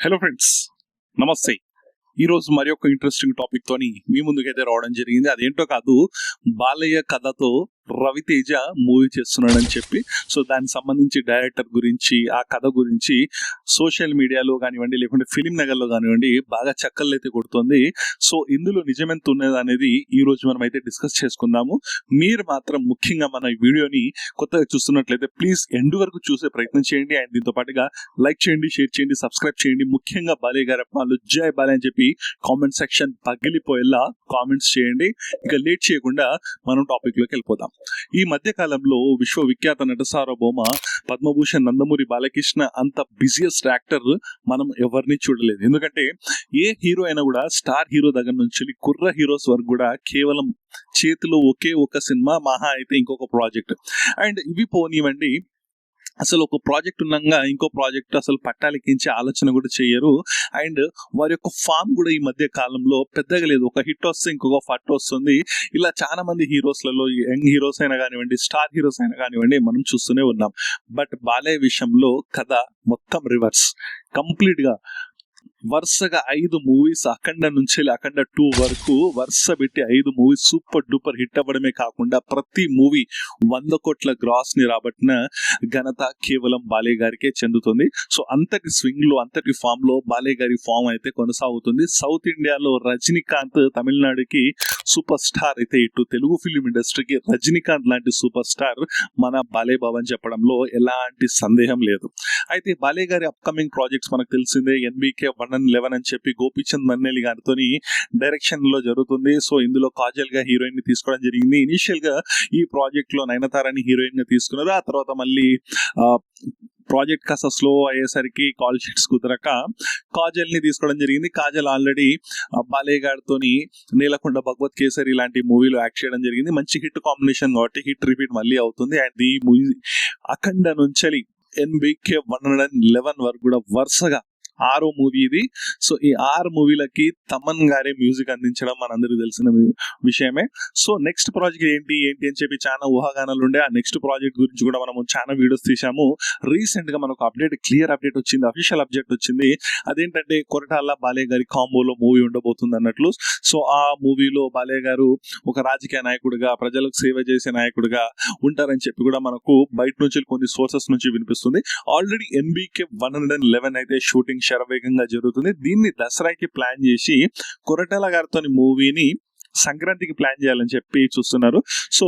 Hello friends, నమస్తే. ఈరోజు మరి ఒక ఇంట్రెస్టింగ్ టాపిక్ తోని మీ ముందుకైతే రావడం జరిగింది. అదేంటో కాదు, బాలయ్య కథతో రవితేజ మూవీ చేస్తున్నాడని చెప్పి. సో దానికి సంబంధించి డైరెక్టర్ గురించి, ఆ కథ గురించి సోషల్ మీడియాలో కానివ్వండి, లేకుంటే ఫిలిం నగర్లో కానివ్వండి బాగా చక్కర్లు అయితే కొడుతుంది. సో ఇందులో నిజమెంత ఉన్నది అనేది ఈ రోజు మనం అయితే డిస్కస్ చేసుకుందాము. మీరు మాత్రం ముఖ్యంగా మన వీడియోని కొత్తగా చూస్తున్నట్లయితే ప్లీజ్ ఎండ్ వరకు చూసే ప్రయత్నం చేయండి. అండ్ దీంతో పాటుగా లైక్ చేయండి, షేర్ చేయండి, సబ్స్క్రైబ్ చేయండి. ముఖ్యంగా బాలయ్య గారి అభిమానులు జై బాలయ్య అని చెప్పి కామెంట్ సెక్షన్ పగిలిపోయేలా కామెంట్స్ చేయండి. ఇక లేట్ చేయకుండా మనం టాపిక్ లోకి వెళ్ళిపోదాం. ఈ మధ్య కాలంలో విశ్వవిఖ్యాత నట సార్వభౌమ పద్మభూషణ్ నందమూరి బాలకృష్ణ అంత బిజియెస్ట్ యాక్టర్ మనం ఎవరిని చూడలేదు. ఎందుకంటే ఏ హీరో అయినా కూడా స్టార్ హీరో దగ్గర నుంచి కుర్ర హీరోస్ వరకు కూడా కేవలం చేతిలో ఒకే ఒక సినిమా, మహా అయితే ఇంకొక ప్రాజెక్ట్. అండ్ ఇవి పోనివ్వండి, అసలు ఒక ప్రాజెక్ట్ ఉన్నాగా ఇంకో ప్రాజెక్ట్ అసలు పట్టాలెక్కించే ఆలోచన కూడా చేయరు. అండ్ వారి యొక్క ఫామ్ కూడా ఈ మధ్య కాలంలో పెద్దగా లేదు. ఒక హిట్ వస్తే ఇంకొక ఫట్ వస్తుంది. ఇలా చాలా మంది హీరోస్లలో, యంగ్ హీరోస్ అయినా కానివ్వండి, స్టార్ హీరోస్ అయినా కానివ్వండి మనం చూస్తూనే ఉన్నాం. బట్ బాలయ్య విషయంలో కథ మొత్తం రివర్స్. కంప్లీట్ గా వరుసగా 5 మూవీస్, అఖండ నుంచి అఖండ 2 వరకు వరుస పెట్టి 5 మూవీస్ సూపర్ డూపర్ హిట్ అవ్వడమే కాకుండా ప్రతి మూవీ 100 కోట్ల గ్రాస్ ని రాబట్టిన ఘనత కేవలం బాలయ్య గారికే చెందుతుంది. సో అంతటి స్వింగ్ లో, అంతటి ఫామ్ లో బాలయ్య గారి ఫామ్ అయితే కొనసాగుతుంది. సౌత్ ఇండియాలో రజనీకాంత్ తమిళనాడుకి సూపర్ స్టార్ అయితే, ఇటు తెలుగు ఫిలిం ఇండస్ట్రీకి రజనీకాంత్ లాంటి సూపర్ స్టార్ మన బాలయ్య బాబు అని చెప్పడంలో ఎలాంటి సందేహం లేదు. అయితే బాలయ్య గారి అప్కమింగ్ ప్రాజెక్ట్స్ మనకు తెలిసిందే. ఎన్బికే 111 అని చెప్పి గోపీచంద్ మన్నేలి గారితో డైరెక్షన్ లో జరుగుతుంది. సో ఇందులో కాజల్ గా హీరోయిన్ ని తీసుకోవడం జరిగింది. ఇనిషియల్ గా ఈ ప్రాజెక్ట్ లో నయనతారని హీరోయిన్ గా తీసుకున్నారు. ఆ తర్వాత మళ్ళీ ప్రాజెక్ట్ కాస్త స్లో అయ్యేసరికి కాల్ షీట్స్ కుదరక కాజల్ ని తీసుకోవడం జరిగింది. కాజల్ ఆల్రెడీ బాలయ్య గారితో నీలకొండ భగవత్ కేసరి లాంటి మూవీలో యాక్ట్ చేయడం జరిగింది. మంచి హిట్ కాంబినేషన్ కాబట్టి హిట్ రిపీట్ మళ్ళీ అవుతుంది. అండ్ ఈ మూవీ అఖండ నుంచి ఎన్బికే 111 వరకు కూడా వరుసగా 6వ మూవీ ఇది. సో ఈ 6 మూవీలకి తమన్ గారే మ్యూజిక్ అందించడం మనందరికీ తెలిసిన విషయమే. సో నెక్స్ట్ ప్రాజెక్ట్ ఏంటి అని చెప్పి చాలా ఊహాగానాలు ఉండే. ఆ నెక్స్ట్ ప్రాజెక్ట్ గురించి కూడా మనం చాలా వీడియోస్ తీసాము. రీసెంట్ గా మనకు అప్డేట్, క్లియర్ అప్డేట్ వచ్చింది, అఫీషియల్ అప్డేట్ వచ్చింది. అదేంటంటే కొరటాల బాలయ్య గారి కాంబోలో మూవీ ఉండబోతుంది అన్నట్లు. సో ఆ మూవీలో బాలయ్య గారు ఒక రాజకీయ నాయకుడిగా, ప్రజలకు సేవ చేసే నాయకుడిగా ఉంటారని చెప్పి కూడా మనకు బయట నుంచి కొన్ని సోర్సెస్ నుంచి వినిపిస్తుంది. ఆల్రెడీ ఎన్బికే 111 అయితే షూటింగ్ శరవేగంగా జరుగుతుంది. దీన్ని దసరాకి ప్లాన్ చేసి కొరటాల గారితో మూవీని సంక్రాంతికి ప్లాన్ చేయాలని చెప్పి చూస్తున్నారు. సో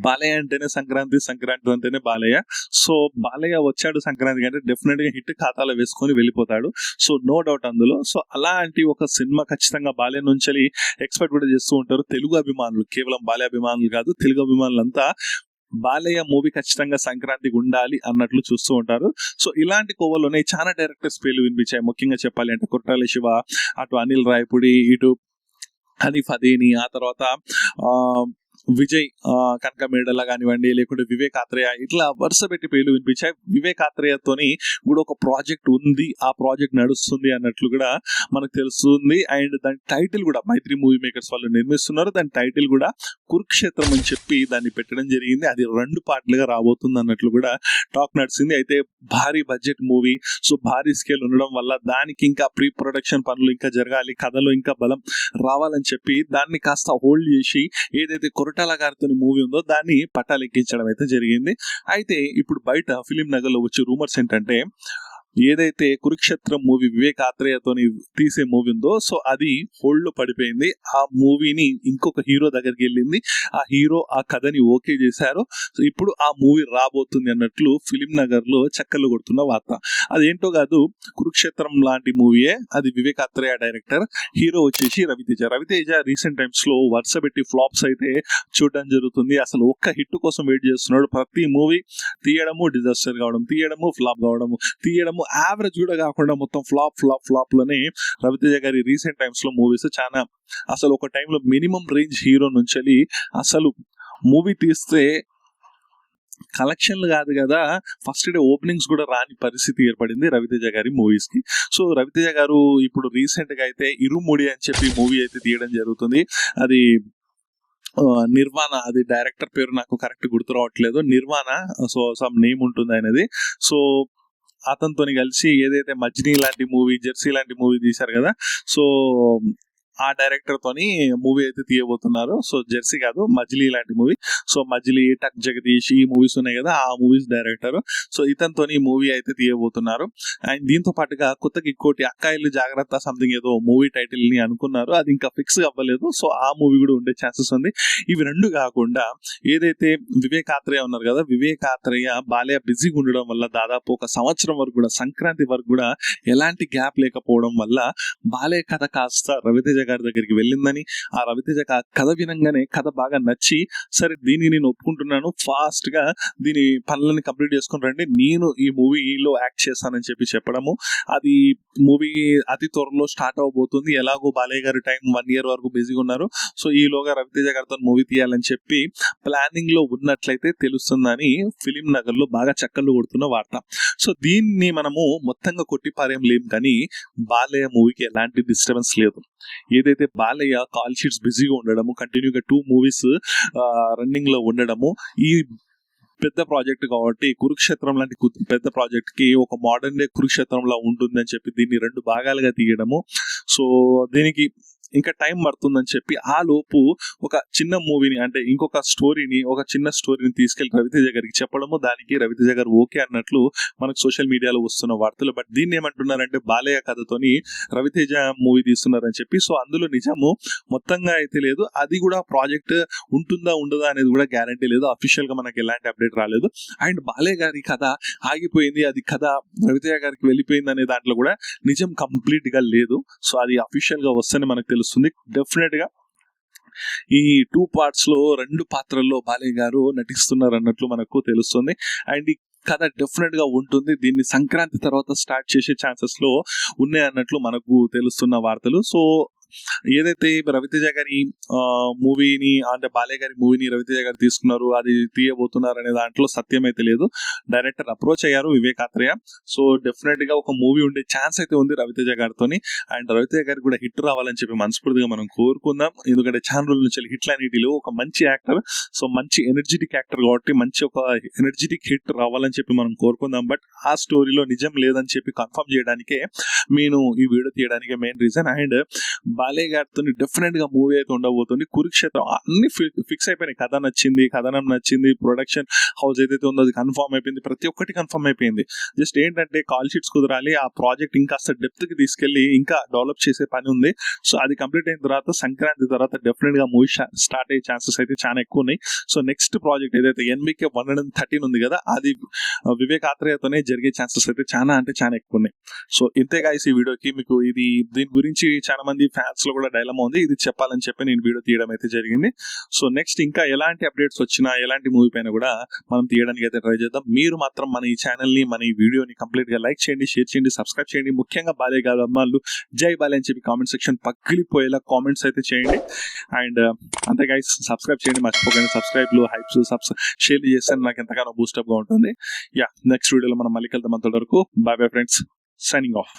బాలయ్య అంటేనే సంక్రాంతి, సంక్రాంతి అంటేనే బాలయ్య. సో బాలయ్య వచ్చాడు సంక్రాంతికి అంటే డెఫినెట్ గా హిట్ ఖాతాలో వేసుకొని వెళ్ళిపోతాడు. సో నో డౌట్ అందులో. సో అలాంటి ఒక సినిమా ఖచ్చితంగా బాలయ్య నుంచి ఎక్స్పెక్ట్ కూడా చేస్తూ ఉంటారు తెలుగు అభిమానులు. కేవలం బాలయ్య అభిమానులు కాదు, తెలుగు అభిమానులంతా బాలయ్య మూవీ ఖచ్చితంగా సంక్రాంతికి ఉండాలి అన్నట్లు చూస్తూ ఉంటారు. సో ఇలాంటి కోవలోనే చాలా డైరెక్టర్స్ పేర్లు వినిపించాయి. ముఖ్యంగా చెప్పాలి అంటే కొట్టాల శివ, అటు అనిల్ రాయపూడి, ఇటు హనీఫ్ అదేని, ఆ తర్వాత విజయ్ కనకమేడల కానివ్వండి, లేకుంటే వివేక్ ఆత్రేయ, ఇట్లా వరుస పెట్టి పేర్లు వినిపించాయి. వివేక్ ఆత్రేయతోని కూడా ఒక ప్రాజెక్ట్ ఉంది, ఆ ప్రాజెక్ట్ నడుస్తుంది అన్నట్లు కూడా మనకు తెలుస్తుంది. అండ్ దాని టైటిల్ కూడా మైత్రి మూవీ మేకర్స్ వాళ్ళు నిర్మిస్తున్నారు. దాని టైటిల్ కూడా కురుక్షేత్రం అని చెప్పి దాన్ని పెట్టడం జరిగింది. అది 2 పార్ట్లుగా రాబోతుంది అన్నట్లు కూడా టాక్ నడిచింది. అయితే భారీ బడ్జెట్ మూవీ, సో భారీ స్కేల్ ఉండడం వల్ల దానికి ఇంకా ప్రీ ప్రొడక్షన్ పనులు ఇంకా జరగాలి, కథలో ఇంకా బలం రావాలని చెప్పి దాన్ని కాస్త హోల్డ్ చేసి ఏదైతే కొరటాల గారితో మూవీ ఉందో దాన్ని పట్టాలెక్కించడం అయితే జరిగింది. అయితే ఇప్పుడు బయట ఫిలిం నగర్లో వచ్చే రూమర్స్ ఏంటంటే, ఏదైతే కురుక్షేత్రం మూవీ వివేక్ ఆత్రేయతో తీసే మూవీ ఉందో సో అది హోల్డ్ లో పడిపోయింది. ఆ మూవీని ఇంకొక హీరో దగ్గరికి వెళ్ళింది. ఆ హీరో ఆ కథని ఓకే చేశారు. సో ఇప్పుడు ఆ మూవీ రాబోతుంది అన్నట్లు ఫిలిం నగర్ లో చక్కర్లు కొడుతున్న వార్త. అదేంటో కాదు, కురుక్షేత్రం లాంటి మూవీయే, అది వివేక్ ఆత్రేయ డైరెక్టర్, హీరో వచ్చేసి రవితేజ. రవితేజ రీసెంట్ టైమ్స్ లో వరుస పెట్టి ఫ్లాప్స్ అయితే చూడడం జరుగుతుంది. అసలు ఒక్క హిట్ కోసం వెయిట్ చేస్తున్నాడు. ప్రతి మూవీ తీయడము డిజాస్టర్ కావడం, తీయడము ఫ్లాప్ కావడము, తీయడము యావరేజ్ కూడా కాకుండా మొత్తం ఫ్లాప్ లోనే రవితేజ గారి రీసెంట్ టైమ్స్ లో మూవీస్ చాలా, అసలు ఒక టైంలో మినిమం రేంజ్ హీరో నుంచి అసలు మూవీ తీస్తే కలెక్షన్లు కాదు కదా, ఫస్ట్ డే ఓపెనింగ్స్ కూడా రాని పరిస్థితి ఏర్పడింది రవితేజ గారి మూవీస్ కి. సో రవితేజ గారు ఇప్పుడు రీసెంట్ గా అయితే ఇరుముడి అని చెప్పి మూవీ అయితే తీయడం జరుగుతుంది. అది నిర్వాణ, అది డైరెక్టర్ పేరు నాకు కరెక్ట్ గుర్తు రావట్లేదు, నిర్వాణ, సో సమ్ నేమ్ ఉంటుంది ఆయనది. సో అతనితోని కలిసి ఏదైతే మజ్నీ లాంటి మూవీ, జెర్సీ లాంటి మూవీ తీశారు కదా, సో ఆ డైరెక్టర్ తోని మూవీ అయితే తీయబోతున్నారు. సో జెర్సీ కాదు, మజిలీ లాంటి మూవీ. సో మజిలీ, టక్ జగదీష్ ఈ మూవీస్ ఉన్నాయి కదా, ఆ మూవీస్ డైరెక్టర్. సో ఇతనితోని మూవీ అయితే తీయబోతున్నారు. అండ్ దీంతో పాటుగా కొత్తగా ఇంకోటి అక్కాయిలు జాగ్రత్త సంథింగ్ ఏదో మూవీ టైటిల్ ని అనుకున్నారు, అది ఇంకా ఫిక్స్ అవ్వలేదు. సో ఆ మూవీ కూడా ఉండే ఛాన్సెస్ ఉంది. ఇవి రెండు కాకుండా ఏదైతే వివేక్ ఆత్రేయ ఉన్నారు కదా, వివేక్ ఆత్రేయ బాలయ్య బిజీగా ఉండడం వల్ల దాదాపు ఒక సంవత్సరం వరకు కూడా, సంక్రాంతి వరకు కూడా ఎలాంటి గ్యాప్ లేకపోవడం వల్ల బాలయ్య కథ కాస్త రవితేజ గారి దగ్గరికి వెళ్ళిందని, ఆ రవితేజ కథ వినంగానే కథ బాగా నచ్చి, సరే దీన్ని నేను ఒప్పుకుంటున్నాను, ఫాస్ట్ గా దీని పనులని కంప్లీట్ చేసుకుని రండి, నేను ఈ మూవీలో యాక్ట్ చేస్తానని చెప్పడము. అది మూవీ అతి త్వరలో స్టార్ట్ అవబోతుంది. ఎలాగో బాలయ్య గారు టైం 1 year వరకు బిజీగా ఉన్నారు. సో ఈలోగా రవితేజ గారితో మూవీ తీయాలని చెప్పి ప్లానింగ్ లో ఉన్నట్లయితే తెలుస్తుందని ఫిలిం నగర్ లో బాగా చక్కర్లు కొడుతున్న వార్త. సో దీన్ని మనము మొత్తంగా కొట్టిపారేం లేం, కానీ బాలయ్య మూవీకి ఎలాంటి డిస్టర్బెన్స్ లేదు. ఏదైతే బాలయ్య కాల్ షీట్స్ బిజీగా ఉండడము, కంటిన్యూగా 2 movies రన్నింగ్ లో ఉండడము, ఈ పెద్ద ప్రాజెక్ట్ కాబట్టి కురుక్షేత్రం లాంటి పెద్ద ప్రాజెక్ట్ కి ఒక మోడర్న్ డే కురుక్షేత్రంలా ఉంటుందని చెప్పి దీన్ని 2 భాగాలుగా తీయడము. సో దీనికి ఇంకా టైం పడుతుందని చెప్పి ఆ లోపు ఒక చిన్న మూవీని, అంటే ఇంకొక స్టోరీని, ఒక చిన్న స్టోరీని తీసుకెళ్లి రవితేజ గారికి చెప్పడము, దానికి రవితేజ గారు ఓకే అన్నట్లు మనకు సోషల్ మీడియాలో వస్తున్న వార్తలు. బట్ దీన్ని ఏమంటున్నారంటే బాలయ్య కథతోని రవితేజ మూవీ తీస్తున్నారని చెప్పి. సో అందులో నిజము మొత్తంగా అయితే లేదు, అది కూడా ప్రాజెక్ట్ ఉంటుందా ఉండదా అనేది కూడా గ్యారంటీ లేదు. అఫీషియల్ గా మనకి ఎలాంటి అప్డేట్ రాలేదు. అండ్ బాలయ్య గారి కథ ఆగిపోయింది, అది కథ రవితేజ గారికి వెళ్ళిపోయింది అనే దాంట్లో కూడా నిజం కంప్లీట్ గా లేదు. సో అది అఫీషియల్ గా వస్తేనే మనకు తెలుస్తుంది. డెఫినెట్ గా ఈ 2 parts లో 2 పాత్రల్లో బాలయ్య గారు నటిస్తున్నారు అన్నట్లు మనకు తెలుస్తుంది. అండ్ ఈ కథ డెఫినెట్ గా ఉంటుంది. దీన్ని సంక్రాంతి తర్వాత స్టార్ట్ చేసే ఛాన్సెస్ లో ఉన్నాయి అన్నట్లు మనకు తెలుస్తున్న వార్తలు. సో ఏదైతే రవితేజ గారి మూవీని, అంటే బాలయ్య గారి మూవీని రవితేజ గారు తీసుకున్నారు, అది తీయబోతున్నారు అనే దాంట్లో సత్యం అయితే లేదు. డైరెక్టర్ అప్రోచ్ అయ్యారు వివేక్ ఆత్రేయ. సో డెఫినెట్ గా ఒక మూవీ ఉండే ఛాన్స్ అయితే ఉంది రవితేజ గారితోని. అండ్ రవితేజ గారికి కూడా హిట్ రావాలని చెప్పి మనస్ఫూర్తిగా మనం కోరుకుందాం. ఎందుకంటే చాలా రోజుల నుంచి హిట్ లాంటిలో ఒక మంచి యాక్టర్, సో మంచి ఎనర్జెటిక్ యాక్టర్ కాబట్టి మంచి ఒక ఎనర్జెటిక్ హిట్ రావాలని చెప్పి మనం కోరుకుందాం. బట్ ఆ స్టోరీలో నిజం లేదని చెప్పి కన్ఫర్మ్ చేయడానికే నేను ఈ వీడియో తీయడానికి మెయిన్ రీజన్. అండ్ బాలయ్య గారితో డెఫినెట్ గా మూవీ అయితే ఉండబోతుంది. కురుక్షేత్రం అన్ని ఫిక్స్ అయిపోయినాయి. కథ నచ్చింది, కథనం నచ్చింది, ప్రొడక్షన్ హౌస్ ఏదైతే ఉందో అది కన్ఫర్మ్ అయిపోయింది, ప్రతి ఒక్కటి కన్ఫర్మ్ అయిపోయింది. జస్ట్ ఏంటంటే కాల్ షీట్స్ కుదరాలి, ఆ ప్రాజెక్ట్ ఇంకా డెప్త్ కి తీసుకెళ్లి ఇంకా డెవలప్ చేసే పని ఉంది. సో అది కంప్లీట్ అయిన తర్వాత సంక్రాంతి తర్వాత డెఫినెట్ గా మూవీ స్టార్ట్ అయ్యే ఛాన్సెస్ అయితే చాలా ఎక్కువ ఉన్నాయి. సో నెక్స్ట్ ప్రాజెక్ట్ ఏదైతే NBK 113 ఉంది కదా, అది వివేక్ ఆత్రేయతోనే జరిగే ఛాన్సెస్ అయితే చాలా అంటే చాలా ఎక్కువ ఉన్నాయి. సో ఇంతే గాయ్స్, ఈ వీడియోకి మీకు దీని గురించి చాలా మంది ఫ్యాన్స్ లో కూడా డైలమా ఉంది, ఇది చెప్పాలని చెప్పి నేను వీడియో తీయడం అయితే జరిగింది. సో నెక్స్ట్ ఇంకా ఎలాంటి అప్డేట్స్ వచ్చినా, ఎలాంటి మూవీ పైన కూడా మనం తీయడానికి అయితే ట్రై చేద్దాం. మీరు మాత్రం మన ఈ ఛానల్ ని, మన ఈ వీడియోని కంప్లీట్ గా లైక్ చేయండి, షేర్ చేయండి, సబ్స్క్రైబ్ చేయండి. ముఖ్యంగా బాలయ్య గారు అమ్మాళ్ళు జై బాలయ్య అని చెప్పి కామెంట్ సెక్షన్ పగిలిపోయేలా కామెంట్స్ అయితే చేయండి. అండ్ అంతే గైస్, సబ్స్క్రైబ్ చేయండి మర్చిపోకండి. సబ్స్క్రైబ్లు, హైప్స్, షేర్ చేస్తే నాకు ఎంతగానో బూస్టప్ గా ఉంటుంది. నెక్స్ట్ వీడియోలో మనం మళ్ళీ కలుద్దాం. అంతవరకు bye bye friends, signing of.